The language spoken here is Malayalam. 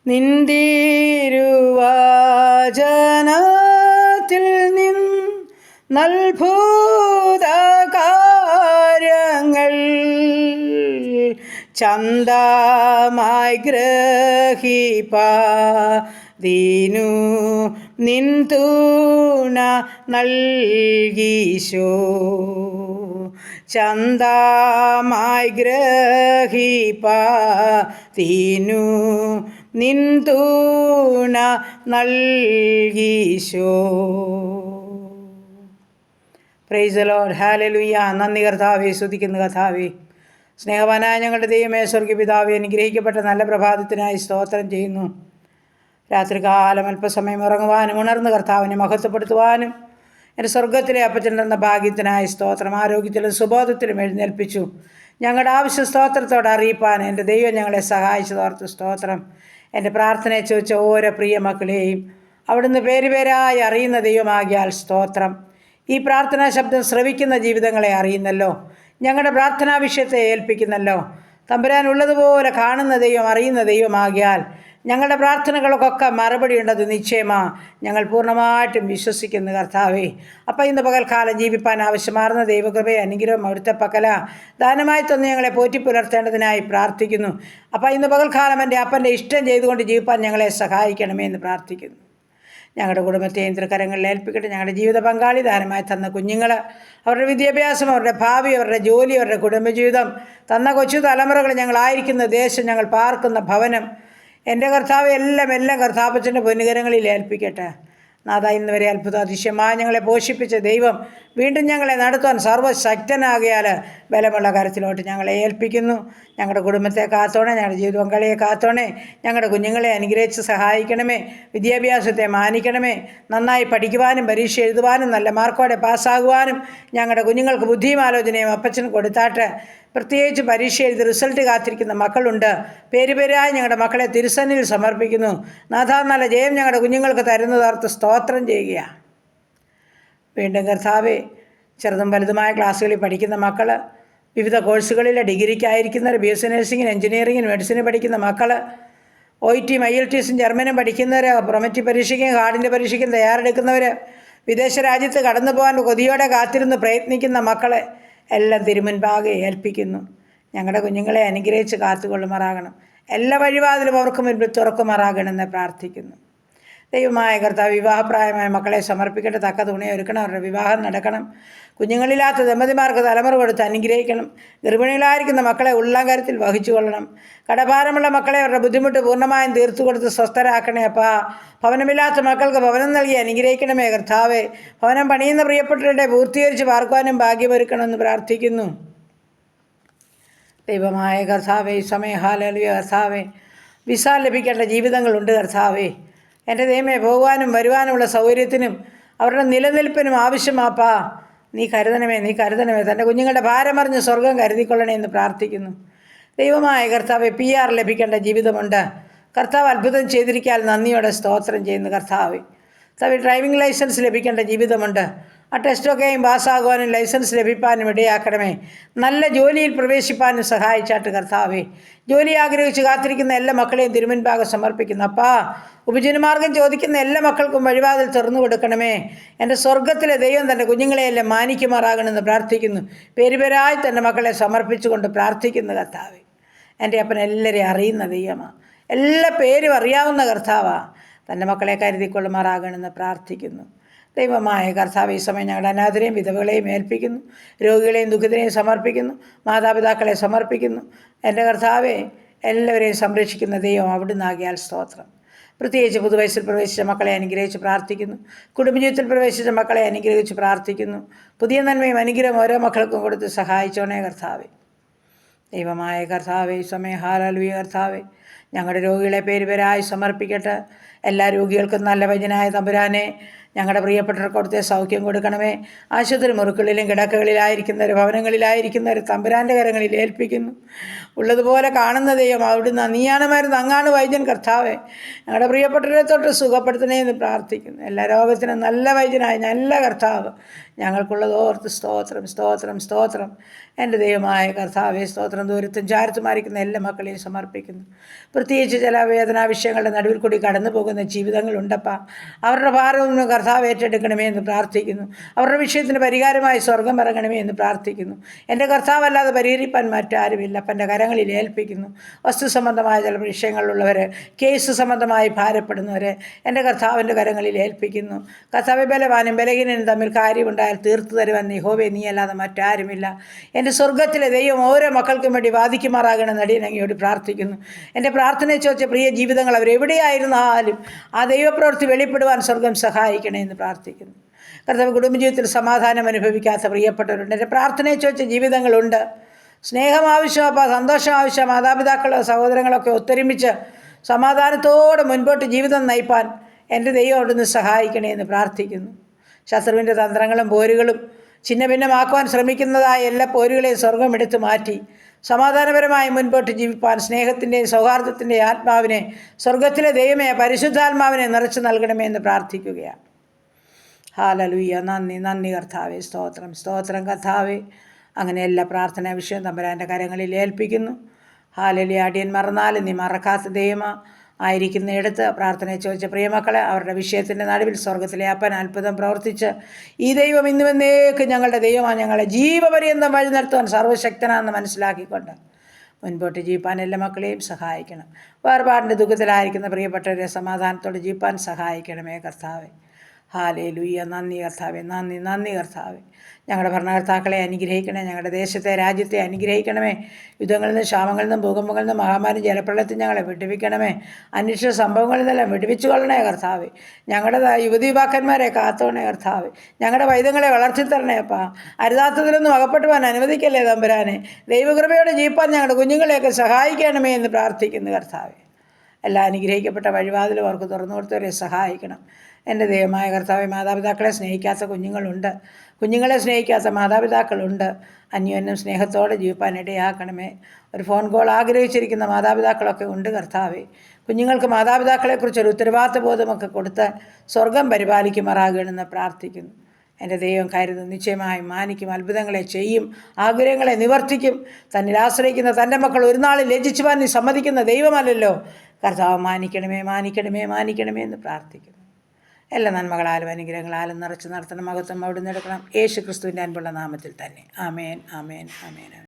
നിന്തിരുവചനത്തിൽ നൽഭൂതകാര്യങ്ങൾ ചന്തമായി ഗ്രഹിപ്പാതീനു നിൻതൂണ നൽകീശോ. ചന്തമായി ഗ്രഹിപ്പാതീനു നിൻതൂണ നൽകീശോ. Praise the Lord. ഹല്ലേലൂയ. നന്ദി കർത്താവേ, സ്തുതിക്കുന്നു കർത്താവേ. സ്നേഹവാനായ ഞങ്ങളുടെ ദൈവമേ, സ്വർഗ്ഗീയ പിതാവേ, അനുഗ്രഹിക്കപ്പെട്ട നല്ല പ്രഭാതത്തിനായി സ്തോത്രം ചെയ്യുന്നു. രാത്രികാലം അല്പസമയം ഉറങ്ങുവാനും ഉണർന്ന് കർത്താവിനെ മഹത്വപ്പെടുത്തുവാനും എൻ്റെ സ്വർഗത്തിലെ അപ്പച്ചൻ തന്ന ഭാഗ്യത്തിനായി സ്തോത്രം. ആരോഗ്യത്തിലും സുബോധത്തിലും എഴുന്നേൽപ്പിച്ചു ഞങ്ങളുടെ ആവശ്യ സ്തോത്രത്തോടെ അറിയിപ്പാൻ എൻ്റെ ദൈവം ഞങ്ങളെ സഹായിച്ചതോർത്ത് സ്തോത്രം. എൻ്റെ പ്രാർത്ഥനയെ ചോദിച്ച ഓരോ പ്രിയ മക്കളെയും അവിടുന്ന് പേരുപേരായി അറിയുന്ന ദൈവമാകിയാൽ സ്തോത്രം. ഈ പ്രാർത്ഥനാ ശബ്ദം ശ്രവിക്കുന്ന ജീവിതങ്ങളെ അറിയുന്നല്ലോ, ഞങ്ങളുടെ പ്രാർത്ഥനാ വിഷയത്തെ ഏൽപ്പിക്കുന്നല്ലോ. തമ്പുരാൻ ഉള്ളതുപോലെ കാണുന്ന ദൈവം, അറിയുന്ന ദൈവമാകിയാൽ ഞങ്ങളുടെ പ്രാർത്ഥനകൾക്കൊക്കെ മറുപടി ഉണ്ടത് നിശ്ചയമാ ഞങ്ങൾ പൂർണ്ണമായിട്ടും വിശ്വസിക്കുന്നു കർത്താവേ. അപ്പം ഇന്ന് പകൽക്കാലം ജീവിപ്പാൻ ആവശ്യമാർന്ന ദൈവകൃപയെ അനുഗ്രഹം അവിടുത്തെ പക്കല ദാനമായി തന്ന് ഞങ്ങളെ പോറ്റി പുലർത്തേണ്ടതിനായി പ്രാർത്ഥിക്കുന്നു. അപ്പം ഇന്ന് പകൽക്കാലം എൻ്റെ അപ്പൻ്റെ ഇഷ്ടം ചെയ്തുകൊണ്ട് ജീവിപ്പാൻ ഞങ്ങളെ സഹായിക്കണമേ എന്ന് പ്രാർത്ഥിക്കുന്നു. ഞങ്ങളുടെ കുടുംബത്തെ യന്ത്രകരങ്ങളിൽ ഏൽപ്പിക്കട്ടെ. ഞങ്ങളുടെ ജീവിത പങ്കാളി ദാനമായി തന്ന കുഞ്ഞുങ്ങൾ, അവരുടെ വിദ്യാഭ്യാസം, അവരുടെ ഭാവി, അവരുടെ ജോലി, അവരുടെ കുടുംബജീവിതം, തന്ന കൊച്ചു തലമുറകൾ, ഞങ്ങളായിരിക്കുന്ന ദേശം, ഞങ്ങൾ പാർക്കുന്ന ഭവനം, എൻ്റെ കർത്താവ് എല്ലാം കർത്താപ്പച്ചൻ്റെ പൊന്നുകരങ്ങളിൽ ഏൽപ്പിക്കട്ടെ. നാഥ, ഇന്ന് വരെ അത്ഭുത അതിശയമായി ഞങ്ങളെ പോഷിപ്പിച്ച ദൈവം വീണ്ടും ഞങ്ങളെ നടത്തുവാൻ സർവ്വശക്തനാകിയാൽ ബലമുള്ള കരത്തിലോട്ട് ഞങ്ങളെ ഏൽപ്പിക്കുന്നു. ഞങ്ങളുടെ കുടുംബത്തെ കാത്തോണേ, ഞങ്ങളുടെ ജീവിത പങ്കാളിയെ കാത്തോണേ, ഞങ്ങളുടെ കുഞ്ഞുങ്ങളെ അനുഗ്രഹിച്ച് സഹായിക്കണമേ. വിദ്യാഭ്യാസത്തെ മാനിക്കണമേ. നന്നായി പഠിക്കുവാനും പരീക്ഷ എഴുതുവാനും നല്ല മാർക്കോടെ പാസ്സാകുവാനും ഞങ്ങളുടെ കുഞ്ഞുങ്ങൾക്ക് ബുദ്ധിയും ആലോചനയും അപ്പച്ചന് കൊടുത്താട്ട്. പ്രത്യേകിച്ച് പരീക്ഷ എഴുതി റിസൾട്ട് കാത്തിരിക്കുന്ന മക്കളുണ്ട്. പേരുപേരായി ഞങ്ങളുടെ മക്കളെ തിരുസന്നിധിയിൽ സമർപ്പിക്കുന്നു. നാഥ, നല്ല ജയം ഞങ്ങളുടെ കുഞ്ഞുങ്ങൾക്ക് തരുന്നതോർത്ത് സ്തോത്രം ചെയ്യുക. വീണ്ടും കർത്താവേ, ചെറുതും വലുതുമായ ക്ലാസ്സുകളിൽ പഠിക്കുന്ന മക്കൾ, വിവിധ കോഴ്സുകളിൽ ഡിഗ്രിക്കായിരിക്കുന്നവർ, ബി എസ് സി നഴ്സിംഗിന്, എഞ്ചിനീയറിംഗിന്, മെഡിസിന് പഠിക്കുന്ന മക്കൾ, OIT IELTS ജർമ്മനും പഠിക്കുന്നവർ, പ്രൊമറ്റി പരീക്ഷയ്ക്കും ഹാർഡിൻ്റെ പരീക്ഷയ്ക്കും തയ്യാറെടുക്കുന്നവർ, വിദേശ രാജ്യത്ത് കടന്നു പോകാൻ കൊതിയോടെ കാത്തിരുന്ന് പ്രയത്നിക്കുന്ന മക്കളെ എല്ലാം തിരുമുൻപാകെ ഏൽപ്പിക്കുന്നു. ഞങ്ങളുടെ കുഞ്ഞുങ്ങളെ അനുഗ്രഹിച്ച് കാത്തുകൊള്ളുമാറാകണം. എല്ലാ വഴിവാതിലും അവർക്ക് മുൻപിൽ തുറക്കുമാറാകണമെന്ന് പ്രാർത്ഥിക്കുന്നു. ദൈവമായ കർത്താവ്, വിവാഹപ്രായമായ മക്കളെ സമർപ്പിക്കേണ്ട തക്ക തുണയെ ഒരുക്കണം. അവരുടെ വിവാഹം നടക്കണം. കുഞ്ഞുങ്ങളില്ലാത്ത ദമ്പതിമാർക്ക് തലമുറ കൊടുത്ത് അനുഗ്രഹിക്കണം. ഗർഭിണികളായിരിക്കുന്ന മക്കളെ ഉള്ളംകരത്തിൽ വഹിച്ചു കൊള്ളണം. കടഭാരമുള്ള മക്കളെ അവരുടെ ബുദ്ധിമുട്ട് പൂർണ്ണമായും തീർത്തു കൊടുത്ത് സ്വസ്ഥരാക്കണേ അപ്പാ. ഭവനമില്ലാത്ത മക്കൾക്ക് ഭവനം നൽകി അനുഗ്രഹിക്കണമേ കർത്താവേ. ഭവനം പണിയുന്ന പ്രിയപ്പെട്ടവരുടെ പൂർത്തീകരിച്ച് പാർക്കുവാനും ഭാഗ്യമൊരുക്കണമെന്ന് പ്രാർത്ഥിക്കുന്നു. ദൈവമായ കർത്താവേ, ഈ സമയം ഹല്ലേലൂയ കർത്താവേ, വിസ ലഭിക്കേണ്ട ജീവിതങ്ങളുണ്ട് കർത്താവേ. എൻ്റെ ദൈവമേ, പോകുവാനും വരുവാനുമുള്ള സൗകര്യത്തിനും അവരുടെ നിലനിൽപ്പിനും ആവശ്യമാപ്പാ. നീ കരുതണമേ. തൻ്റെ കുഞ്ഞുങ്ങളുടെ ഭാരമറിഞ്ഞ് സ്വർഗം കരുതിക്കൊള്ളണേ എന്ന് പ്രാർത്ഥിക്കുന്നു. ദൈവമായ കർത്താവെ, PR ലഭിക്കേണ്ട ജീവിതമുണ്ട് കർത്താവ്. അത്ഭുതം ചെയ്തിരിക്കാൻ നന്ദിയോടെ സ്തോത്രം ചെയ്യുന്നു കർത്താവ്. ഡ്രൈവിംഗ് ലൈസൻസ് ലഭിക്കേണ്ട ജീവിതമുണ്ട്. ആ ടെസ്റ്റൊക്കെയും പാസ്സാകുവാനും ലൈസൻസ് ലഭിക്കാനും ഇടയാക്കണമേ. നല്ല ജോലിയിൽ പ്രവേശിപ്പാനും സഹായിച്ചാട്ട് കർത്താവേ. ജോലി ആഗ്രഹിച്ച് കാത്തിരിക്കുന്ന എല്ലാ മക്കളെയും തിരുമുൻപാകെ സമർപ്പിക്കുന്നു അപ്പാ. ഉപജീവനമാർഗം ചോദിക്കുന്ന എല്ലാ മക്കൾക്കും വഴിവാതിൽ തുറന്നു കൊടുക്കണമേ. എൻ്റെ സ്വർഗത്തിലെ ദൈവം തൻ്റെ കുഞ്ഞുങ്ങളെയെല്ലാം മാനിക്കുമാറാകണമെന്ന് പ്രാർത്ഥിക്കുന്നു. പേരുപേരായി തൻ്റെ മക്കളെ സമർപ്പിച്ചുകൊണ്ട് പ്രാർത്ഥിക്കുന്നു കർത്താവേ. എൻ്റെ അപ്പൻ എല്ലാവരെയും അറിയുന്ന ദൈവമാണ്. എല്ലാ പേരും അറിയാവുന്ന കർത്താവാണ്. തൻ്റെ മക്കളെ കരുതിക്കൊള്ളുമാറാകണമെന്ന് പ്രാർത്ഥിക്കുന്നു. ദൈവമായ കർത്താവ്, ഈ സമയം ഞങ്ങളുടെ അനാഥരെയും വിധവകളെയും ഏൽപ്പിക്കുന്നു. രോഗികളെയും ദുഃഖിതരെയും സമർപ്പിക്കുന്നു. മാതാപിതാക്കളെ സമർപ്പിക്കുന്നു. എൻ്റെ കർത്താവെ, എല്ലാവരെയും സംരക്ഷിക്കുന്ന ദൈവം അവിടുന്നാകിയാൽ സ്തോത്രം. പ്രത്യേകിച്ച് പുതുവയസ്സിൽ പ്രവേശിച്ച മക്കളെ അനുഗ്രഹിച്ച് പ്രാർത്ഥിക്കുന്നു. കുടുംബജീവിതത്തിൽ പ്രവേശിച്ച മക്കളെ അനുഗ്രഹിച്ച് പ്രാർത്ഥിക്കുന്നു. പുതിയ നന്മയും അനുഗ്രഹം ഓരോ മക്കൾക്കും കൊടുത്ത് സഹായിച്ചോണേ കർത്താവെ. ദൈവമായ കർത്താവെ, ഈ സമയം ഹല്ലേലൂയ കർത്താവെ, ഞങ്ങളുടെ രോഗികളെ പേരുപേരായി സമർപ്പിക്കട്ടെ. എല്ലാ രോഗികൾക്കും നല്ല വചനായ തമ്പുരാനെ ഞങ്ങളുടെ പ്രിയപ്പെട്ടവർക്ക് അവിടുത്തെ സൗഖ്യം കൊടുക്കണമേ. ആശുപത്രി മുറികളിലും കിടക്കകളിലായിരിക്കുന്നവർ, ഭവനങ്ങളിലായിരിക്കുന്നവർ തമ്പുരാൻ്റെ കരങ്ങളിൽ ഏൽപ്പിക്കുന്നു. ഉള്ളതുപോലെ കാണുന്ന ദൈവം അവിടുന്ന് നീയാണ് മരുന്ന്, അങ്ങാണ് വൈദ്യൻ കർത്താവേ. ഞങ്ങളുടെ പ്രിയപ്പെട്ടവരെ തൊട്ട് സുഖപ്പെടുത്തണേ എന്ന് പ്രാർത്ഥിക്കുന്നു. എല്ലാ രോഗത്തിനും നല്ല വൈദ്യനായ നല്ല കർത്താവ് ഞങ്ങൾക്കുള്ളത് ഓർത്ത് സ്തോത്രം, സ്തോത്രം, സ്തോത്രം. എൻ്റെ ദൈവമായ കർത്താവേ സ്തോത്രം. ദൂരത്തും ചാരത്തുമായിരിക്കുന്ന എല്ലാ മക്കളെയും സമർപ്പിക്കുന്നു. പ്രത്യേകിച്ച് ചില വേദനാ വിഷയങ്ങളുടെ നടുവിൽ കൂടി കടന്നു പോകുന്ന ജീവിതങ്ങളുണ്ടപ്പാ. അവരുടെ ഭാരവും കർത്താവ് ഏറ്റെടുക്കണമേ എന്ന് പ്രാർത്ഥിക്കുന്നു. അവരുടെ വിഷയത്തിന് പരിഹാരമായി സ്വർഗം ഇറങ്ങണമേ എന്ന് പ്രാർത്ഥിക്കുന്നു. എൻ്റെ കർത്താവല്ലാതെ പരിഹരിപ്പാൻ മറ്റാരുമില്ല. അപ്പൻ്റെ കരങ്ങളിൽ ഏൽപ്പിക്കുന്നു. വസ്തു സംബന്ധമായ ചില വിഷയങ്ങളിലുള്ളവരെ, കേസ് സംബന്ധമായി ഭാരപ്പെടുന്നവരെ എൻ്റെ കർത്താവിൻ്റെ കരങ്ങളിൽ ഏൽപ്പിക്കുന്നു. കർത്താവ് ബലവാനും ബലഹീനനും തമ്മിൽ കാര്യമുണ്ടായാൽ തീർത്തു തരുവാൻ യഹോവേ നീ അല്ലാതെ മറ്റാരുമില്ല. എൻ്റെ സ്വർഗത്തിലെ ദൈവം ഓരോ മക്കൾക്കും വേണ്ടി വാദിക്കുമാറാകണം നടിയനങ്ങയോട് പ്രാർത്ഥിക്കുന്നു. എൻ്റെ പ്രാർത്ഥനയെ ചോദിച്ച പ്രിയ ജീവിതങ്ങൾ അവരെവിടെയായിരുന്നാലും ആ ദൈവപ്രവൃത്തി വെളിപ്പെടുവാൻ സ്വർഗം സഹായിക്കണേ എന്ന് പ്രാർത്ഥിക്കുന്നു. കർത്താവ് കുടുംബജീവിതത്തിൽ സമാധാനം അനുഭവിക്കാത്ത പ്രിയപ്പെട്ടവരുണ്ട്. എൻ്റെ പ്രാർത്ഥനയെ ചോദിച്ച ജീവിതങ്ങളുണ്ട്. സ്നേഹം ആവശ്യം, സന്തോഷം ആവശ്യം. മാതാപിതാക്കളോ സഹോദരങ്ങളൊക്കെ ഒത്തൊരുമിച്ച് സമാധാനത്തോടെ മുൻപോട്ട് ജീവിതം നയിപ്പാൻ എൻ്റെ ദൈവം അവിടുന്ന് സഹായിക്കണേ എന്ന് പ്രാർത്ഥിക്കുന്നു. ശത്രുവിൻ്റെ തന്ത്രങ്ങളും പോരുകളും ഛിന്ന ഭിന്നമാക്കുവാൻ ശ്രമിക്കുന്നതായ എല്ലാ പോരുകളെയും സ്വർഗം എടുത്തു മാറ്റി സമാധാനപരമായി മുൻപോട്ട് ജീവിപ്പാൻ സ്നേഹത്തിൻ്റെയും സൗഹാർദ്ദത്തിൻ്റെയും ആത്മാവിനെ, സ്വർഗത്തിലെ ദൈവമേ പരിശുദ്ധാത്മാവിനെ നിറച്ചു നൽകണമേ എന്ന് പ്രാർത്ഥിക്കുകയാണ്. ഹല്ലേലൂയ. നന്ദി, നന്ദി കർത്താവേ. സ്തോത്രം, സ്തോത്രം കർത്താവേ. അങ്ങനെ എല്ലാ പ്രാർത്ഥനാ വിഷയം തമ്പുരാൻ്റെ കരങ്ങളിൽ ഏൽപ്പിക്കുന്നു. ഹല്ലേലൂയ. അടിയൻ മറന്നാലും നീ മറക്കാത്ത ദൈവമാ ആയിരിക്കുന്നിടത്ത് പ്രാർത്ഥനയെ ചോദിച്ച പ്രിയമക്കളെ അവരുടെ വിഷയത്തിൻ്റെ നടുവിൽ സ്വർഗത്തിലെ അപ്പൻ അത്ഭുതം പ്രവർത്തിച്ച് ഈ ദൈവം ഇന്നുവെന്നേക്കും ഞങ്ങളുടെ ദൈവമാണ്, ഞങ്ങളെ ജീവപര്യന്തം വഴി നടത്തുവാൻ സർവ്വശക്തനാണെന്ന് മനസ്സിലാക്കിക്കൊണ്ട് മുൻപോട്ട് ജീവിപ്പാൻ എല്ലാ മക്കളെയും സഹായിക്കണം. വേർപാടിൻ്റെ ദുഃഖത്തിലായിരിക്കുന്ന പ്രിയപ്പെട്ടവരെ സമാധാനത്തോടെ ജീവിപ്പാൻ സഹായിക്കണമേ കർത്താവേ. ഹല്ലേലൂയ. നന്ദി കർത്താവേ, നന്ദി, നന്ദി കർത്താവേ. ഞങ്ങളുടെ ഭരണകർത്താക്കളെ അനുഗ്രഹിക്കണേ. ഞങ്ങളുടെ ദേശത്തെ, രാജ്യത്തെ അനുഗ്രഹിക്കണമേ. യുദ്ധങ്ങളിൽ നിന്നും, ക്ഷാമങ്ങളിൽ നിന്നും, ഭൂകമ്പങ്ങളിൽ നിന്നും, മഹാമാരി ജലപ്രളയത്തിൽ ഞങ്ങളെ വിടുവിക്കണമേ. അന്വേഷിച്ച സംഭവങ്ങളിൽ നിന്നെല്ലാം വിടുവിച്ചു കൊള്ളണേ കർത്താവേ. ഞങ്ങളുടെ യുവതി യുവാക്കന്മാരെ കാത്തോണേ കർത്താവേ. ഞങ്ങളുടെ വൈദ്യങ്ങളെ വളർത്തിത്തരണേ അപ്പാ. അരുതാത്തതിലൊന്നും അകപ്പെട്ടുവാൻ അനുവദിക്കല്ലേ തമ്പുരാനെ. ദൈവകൃപയോടെ ജീവിപ്പാൻ ഞങ്ങളുടെ കുഞ്ഞുങ്ങളെയൊക്കെ സഹായിക്കണമേ എന്ന് പ്രാർത്ഥിക്കുന്നു കർത്താവേ. എല്ലാ അനുഗ്രഹിക്കപ്പെട്ട വഴിവാതിലും അവർക്ക് തുറന്നു കൊടുത്തവരെ സഹായിക്കണം. എൻ്റെ ദൈവമായ കർത്താവേ, മാതാപിതാക്കളെ സ്നേഹിക്കാത്ത കുഞ്ഞുങ്ങളുണ്ട്, കുഞ്ഞുങ്ങളെ സ്നേഹിക്കാത്ത മാതാപിതാക്കളുണ്ട്. അന്യോന്യം സ്നേഹത്തോടെ ജീവിപ്പാൻ ഇടയാക്കണമേ. ഒരു ഫോൺ കോൾ ആഗ്രഹിച്ചിരിക്കുന്ന മാതാപിതാക്കളൊക്കെ ഉണ്ട് കർത്താവേ. കുഞ്ഞുങ്ങൾക്ക് മാതാപിതാക്കളെക്കുറിച്ചൊരു ഉത്തരവാദിത്വ ബോധമൊക്കെ കൊടുത്ത് സ്വർഗം പരിപാലിക്കുമാറാകണമെന്ന് പ്രാർത്ഥിക്കുന്നു. എൻ്റെ ദൈവം കരുതും, നിശ്ചയമായും മാനിക്കും, അത്ഭുതങ്ങളെ ചെയ്യും, ആഗ്രഹങ്ങളെ നിവർത്തിക്കും. തന്നിൽ ആശ്രയിക്കുന്ന തൻ്റെ മക്കൾ ഒരു നാളിൽ ലജ്ജിച്ചുവാൻ നീ സമ്മതിക്കുന്ന ദൈവമല്ലല്ലോ. കർത്താവ് മാനിക്കണമേ, മാനിക്കണമേ, മാനിക്കണമേ എന്ന് പ്രാർത്ഥിക്കുന്നു. എല്ലാ നന്മകളാലും അനുഗ്രഹങ്ങളാലും നിറച്ച് നടത്തണം. മഹത്വം അവിടുന്ന് എടുക്കണം. യേശു ക്രിസ്തുവിൻ്റെ അൻപുള്ള നാമത്തിൽ തന്നെ. ആമേൻ, ആമേൻ, ആമേൻ.